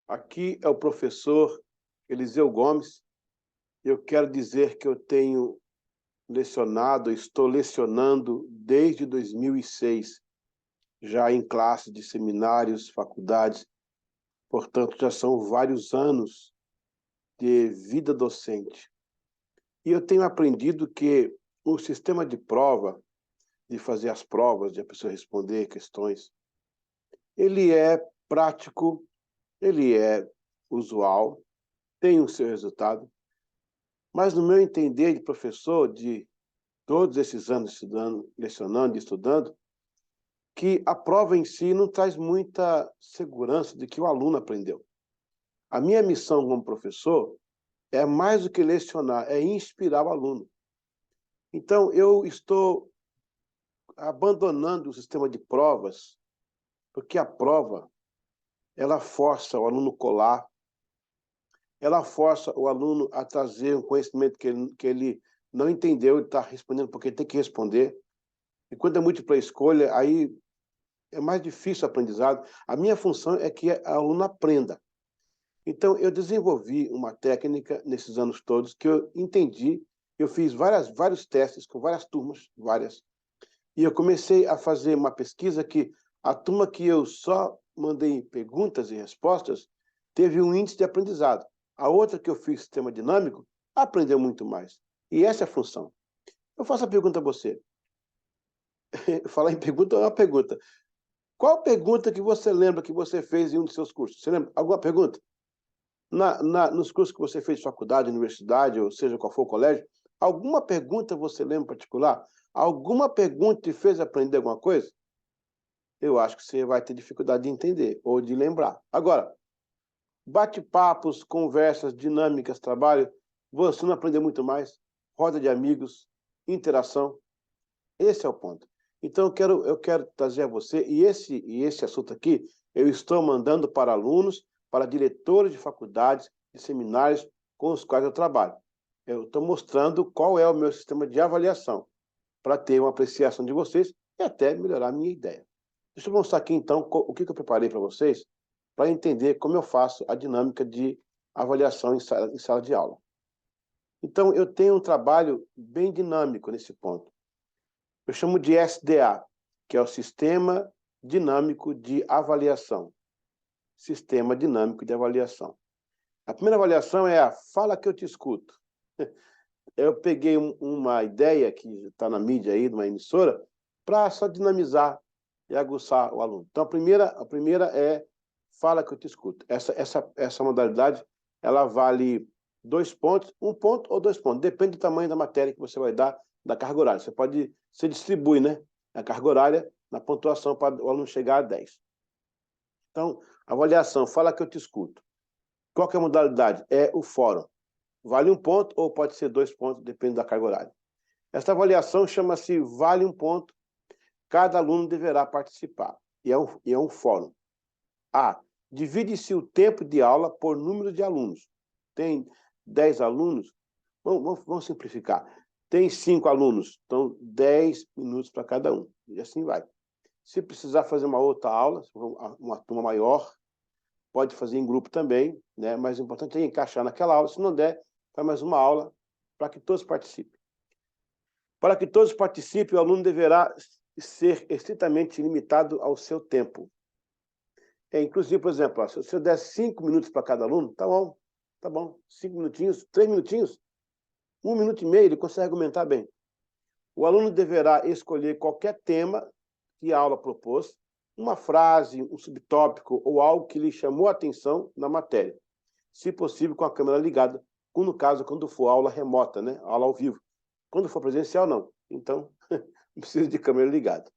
Aqui é o professor Eliseu Gomes. Eu quero dizer que eu tenho lecionado, estou lecionando desde 2006, já em classes de seminários, faculdades. Portanto, já são vários anos de vida docente. E eu tenho aprendido que o sistema de prova, de fazer as provas, de a pessoa responder questões, ele é prático, ele é usual, tem o seu resultado, mas no meu entender de professor, de todos esses anos estudando, lecionando e estudando, que a prova em si não traz muita segurança de que o aluno aprendeu. A minha missão como professor é mais do que lecionar, é inspirar o aluno. Então, eu estou abandonando o sistema de provas, porque a prova, ela força o aluno colar, ela força o aluno a trazer um conhecimento que ele não entendeu, ele está respondendo porque ele tem que responder. E quando é múltipla escolha, aí é mais difícil o aprendizado. A minha função é que o aluno aprenda. Então, eu desenvolvi uma técnica nesses anos todos que eu entendi, eu fiz vários testes com várias turmas, e eu comecei a fazer uma pesquisa que a turma que eu só mandei perguntas e respostas teve um índice de aprendizado. A outra que eu fiz sistema dinâmico aprendeu muito mais. E essa é a função. Eu faço a pergunta a você. Falar em pergunta é uma pergunta. Qual pergunta que você lembra que você fez em um dos seus cursos? Você lembra? Alguma pergunta? Nos cursos que você fez de faculdade, universidade, ou seja, qual for o colégio, alguma pergunta você lembra em particular? Alguma pergunta te fez aprender alguma coisa? Eu acho que você vai ter dificuldade de entender ou de lembrar. Agora, bate-papos, conversas, dinâmicas, trabalho, você não aprendeu muito mais? Roda de amigos, interação, esse é o ponto. Então, eu quero trazer a você, e esse assunto aqui, eu estou mandando para alunos, para diretores de faculdades, de seminários com os quais eu trabalho. Eu estou mostrando qual é o meu sistema de avaliação, para ter uma apreciação de vocês e até melhorar a minha ideia. Deixa eu mostrar aqui, então, o que eu preparei para vocês, para entender como eu faço a dinâmica de avaliação em sala de aula. Então, eu tenho um trabalho bem dinâmico nesse ponto. Eu chamo de SDA, que é o Sistema Dinâmico de Avaliação. Sistema Dinâmico de Avaliação. A primeira avaliação é a fala que eu te escuto. Eu peguei uma ideia que está na mídia aí, de uma emissora, para só dinamizar e aguçar o aluno. Então, a primeira é fala que eu te escuto. Essa modalidade, ela vale 2 pontos, 1 ponto ou 2 pontos. Depende do tamanho da matéria que você vai dar, da carga horária. Você distribui, né, a carga horária na pontuação para o aluno chegar a 10. Então, avaliação, fala que eu te escuto. Qual que é a modalidade? É o fórum. Vale 1 ponto ou pode ser 2 pontos, depende da carga horária. Esta avaliação chama-se vale 1 ponto. Cada aluno deverá participar. E é um fórum. A. Divide-se o tempo de aula por número de alunos. Tem 10 alunos? Vamos simplificar. Tem 5 alunos, então 10 minutos para cada um. E assim vai. Se precisar fazer uma outra aula, uma turma maior, pode fazer em grupo também, né? Mas o importante é encaixar naquela aula. Se não der, faz mais uma aula para que todos participem. Para que todos participem, o aluno deverá ser estritamente limitado ao seu tempo. Inclusive, por exemplo, se eu der 5 minutos para cada aluno, tá bom, 5 minutinhos, 3 minutinhos, 1 minuto e meio, ele consegue argumentar bem. O aluno deverá escolher qualquer tema que a aula propôs, uma frase, um subtópico ou algo que lhe chamou a atenção na matéria. Se possível, com a câmera ligada, no caso, quando for aula remota, né? Aula ao vivo. Quando for presencial, não. Então, não precisa de câmera ligada.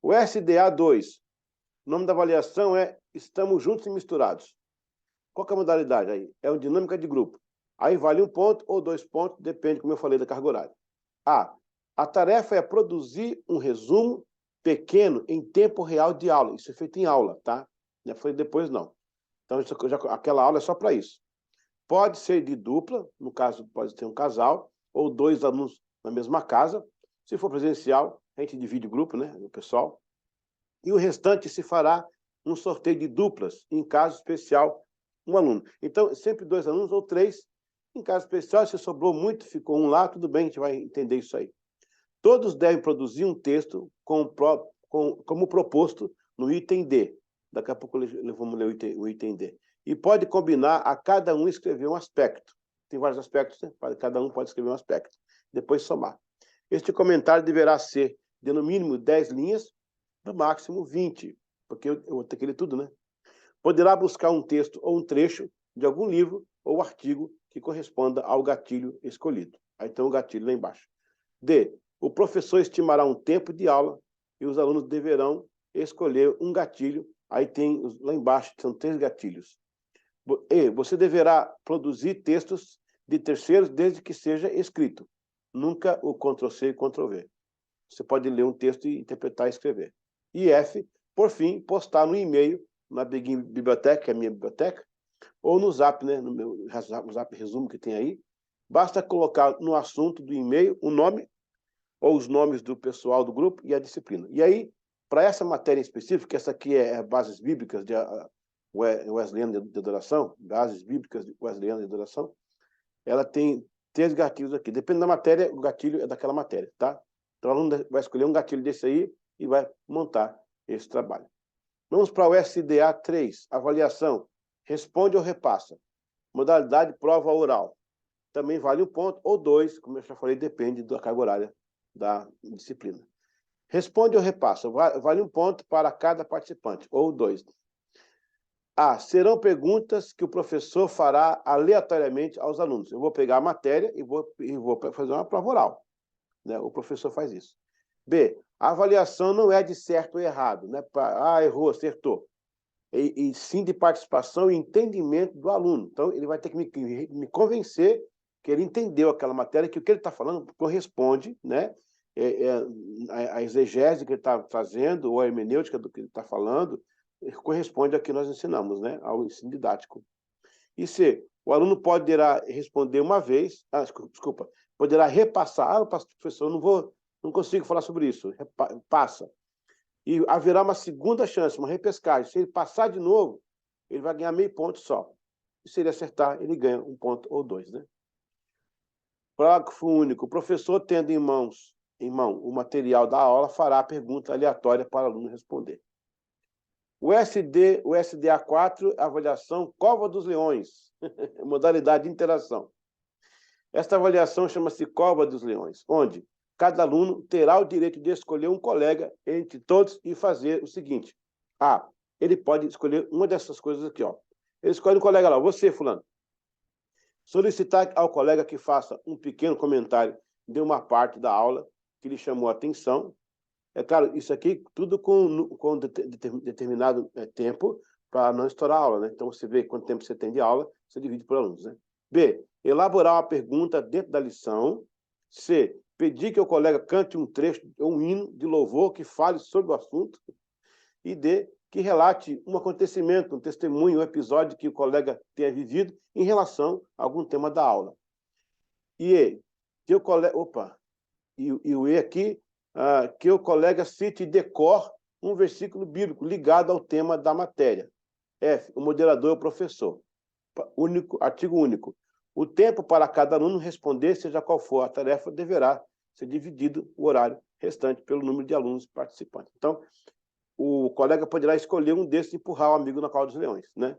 O SDA 2, o nome da avaliação é Estamos Juntos e Misturados. Qual que é a modalidade aí? É uma dinâmica de grupo. Aí vale 1 ponto ou 2 pontos, depende, como eu falei, da carga horária. A tarefa é produzir um resumo pequeno em tempo real de aula. Isso é feito em aula, tá? Não foi depois, não. Então, aquela aula é só para isso. Pode ser de dupla, no caso, pode ter um casal, ou 2 alunos na mesma casa. Se for presencial, a gente divide o grupo, né, o pessoal. E o restante se fará um sorteio de duplas, em caso especial, um aluno. Então, sempre 2 alunos ou 3. Em caso especial, se sobrou muito, ficou um lá, tudo bem, a gente vai entender isso aí. Todos devem produzir um texto como proposto no item D. Daqui a pouco vamos ler o item D. E pode combinar a cada um escrever um aspecto. Tem vários aspectos, né? Cada um pode escrever um aspecto. Depois somar. Este comentário deverá ser de no mínimo 10 linhas, no máximo 20, porque eu vou ter que ler tudo, né? Poderá buscar um texto ou um trecho de algum livro ou artigo que corresponda ao gatilho escolhido. Aí tem o gatilho lá embaixo. D. O professor estimará um tempo de aula e os alunos deverão escolher um gatilho. Aí tem, lá embaixo, são 3 gatilhos. E. Você deverá produzir textos de terceiros desde que seja escrito. Nunca o Ctrl+C e Ctrl+V. Você pode ler um texto e interpretar e escrever. E F. Por fim, postar no e-mail, na biblioteca, que é a minha biblioteca, ou no Zap, né, no meu Zap Resumo que tem aí. Basta colocar no assunto do e-mail o nome ou os nomes do pessoal do grupo e a disciplina. E aí, para essa matéria específica, essa aqui é Bases Bíblicas de Wesleyana de Adoração, Bases Bíblicas de Wesleyana de Adoração, ela tem 3 gatilhos aqui. Depende da matéria, o gatilho é daquela matéria, tá? Então, o aluno vai escolher um gatilho desse aí e vai montar esse trabalho. Vamos para o SDA 3, avaliação. Responde ou repassa. Modalidade prova oral. Também vale 1 ponto ou 2, como eu já falei, depende da carga horária da disciplina. Responde ou repassa. Vale 1 ponto para cada participante, ou 2. A. Serão perguntas que o professor fará aleatoriamente aos alunos. Eu vou pegar a matéria e vou fazer uma prova oral, né? O professor faz isso. B. A avaliação não é de certo ou errado, né? Errou, acertou. E sim de participação e entendimento do aluno. Então, ele vai ter que me convencer que ele entendeu aquela matéria, que o que ele está falando corresponde, né? A exegese que ele está trazendo, ou a hermenêutica do que ele está falando, corresponde ao que nós ensinamos, né? Ao ensino didático. E C. O aluno poderá responder uma vez, desculpa, poderá repassar. Professor, não consigo falar sobre isso. Passa. E haverá uma segunda chance, uma repescagem. Se ele passar de novo, ele vai ganhar meio ponto só. E se ele acertar, ele ganha 1 ponto ou 2, né? Parágrafo único. O professor, tendo em mão o material da aula, fará a pergunta aleatória para o aluno responder. O SDA 4, avaliação Cova dos Leões, modalidade de interação. Esta avaliação chama-se Cova dos Leões, onde cada aluno terá o direito de escolher um colega entre todos e fazer o seguinte. A. Ele pode escolher uma dessas coisas aqui, ó. Ele escolhe um colega lá, você, fulano. Solicitar ao colega que faça um pequeno comentário de uma parte da aula que lhe chamou a atenção. É claro, isso aqui tudo com determinado tempo para não estourar a aula, né? Então, você vê quanto tempo você tem de aula, você divide por alunos, né? B. Elaborar uma pergunta dentro da lição. C. Pedir que o colega cante um trecho, um hino de louvor que fale sobre o assunto. E D. Que relate um acontecimento, um testemunho, um episódio que o colega tenha vivido em relação a algum tema da aula. E E. Que o colega... Opa! E o E aqui... que o colega cite de cor um versículo bíblico ligado ao tema da matéria. F. O moderador é o professor. Artigo único. O tempo para cada aluno responder, seja qual for a tarefa, deverá ser dividido o horário restante pelo número de alunos participantes. Então, o colega poderá escolher um desses e empurrar o amigo na cova dos leões, né?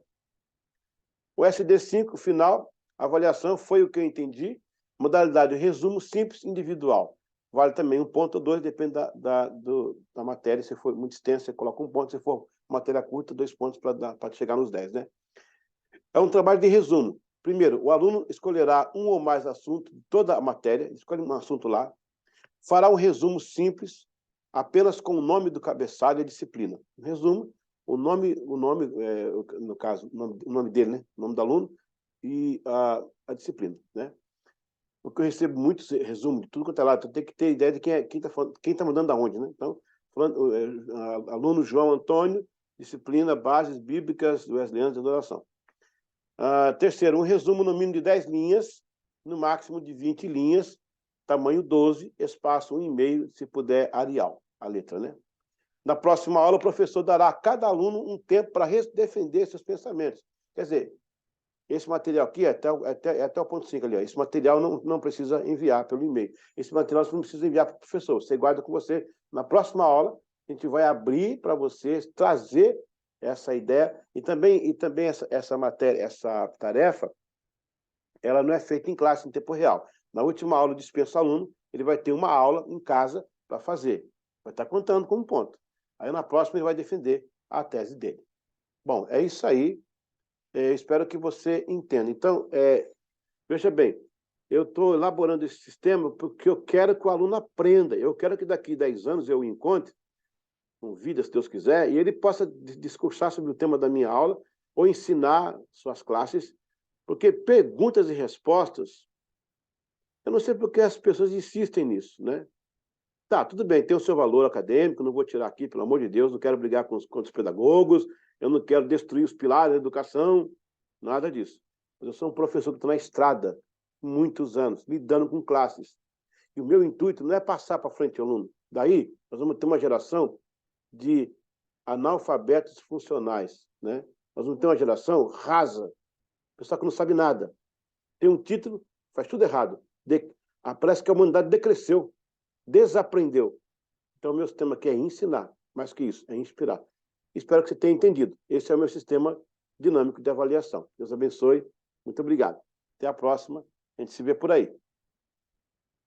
O SD5, final, avaliação foi o que eu entendi. Modalidade resumo simples individual. Vale também 1 ponto ou 2, depende da matéria. Se for muito extensa, você coloca 1 ponto. Se for matéria curta, 2 pontos para chegar nos 10, né? É um trabalho de resumo. Primeiro, o aluno escolherá um ou mais assuntos de toda a matéria, escolhe um assunto lá, fará um resumo simples, apenas com o nome do cabeçalho e a disciplina. Um resumo, no caso, o nome dele, né? O nome do aluno e a disciplina, né? Porque eu recebo muitos resumos de tudo quanto é lá, então tem que ter ideia de quem está mandando aonde, né? Então, aluno João Antônio, disciplina Bases Bíblicas do Wesleyana de Adoração. Terceiro, um resumo no mínimo de 10 linhas, no máximo de 20 linhas, tamanho 12, espaço 1,5, se puder, Arial, a letra, né? Na próxima aula, o professor dará a cada aluno um tempo para defender seus pensamentos. Quer dizer, esse material aqui, até o ponto 5 ali, ó, esse material não precisa enviar pelo e-mail. Esse material você não precisa enviar para o professor, você guarda com você. Na próxima aula, a gente vai abrir para vocês trazer essa ideia, e também essa matéria, essa tarefa, ela não é feita em classe, em tempo real. Na última aula, dispensa o aluno, ele vai ter uma aula em casa para fazer. Vai estar contando como ponto. Aí, na próxima, ele vai defender a tese dele. Bom, é isso aí. Espero que você entenda. Então, veja bem, eu estou elaborando esse sistema porque eu quero que o aluno aprenda. Eu quero que daqui a 10 anos eu o encontre, com vida, se Deus quiser, e ele possa discursar sobre o tema da minha aula ou ensinar suas classes, porque perguntas e respostas, eu não sei porque as pessoas insistem nisso, né? Tá, tudo bem, tem o seu valor acadêmico, não vou tirar aqui, pelo amor de Deus, não quero brigar com os pedagogos, eu não quero destruir os pilares da educação, nada disso. Mas eu sou um professor que está na estrada, muitos anos, lidando com classes. E o meu intuito não é passar para frente o aluno. Daí, nós vamos ter uma geração de analfabetos funcionais, né? Nós vamos ter uma geração rasa, pessoal que não sabe nada. Tem um título, faz tudo errado. Parece que a humanidade decresceu, desaprendeu. Então, o meu sistema aqui é ensinar, mais que isso, é inspirar. Espero que você tenha entendido. Esse é o meu sistema dinâmico de avaliação. Deus abençoe. Muito obrigado. Até a próxima. A gente se vê por aí.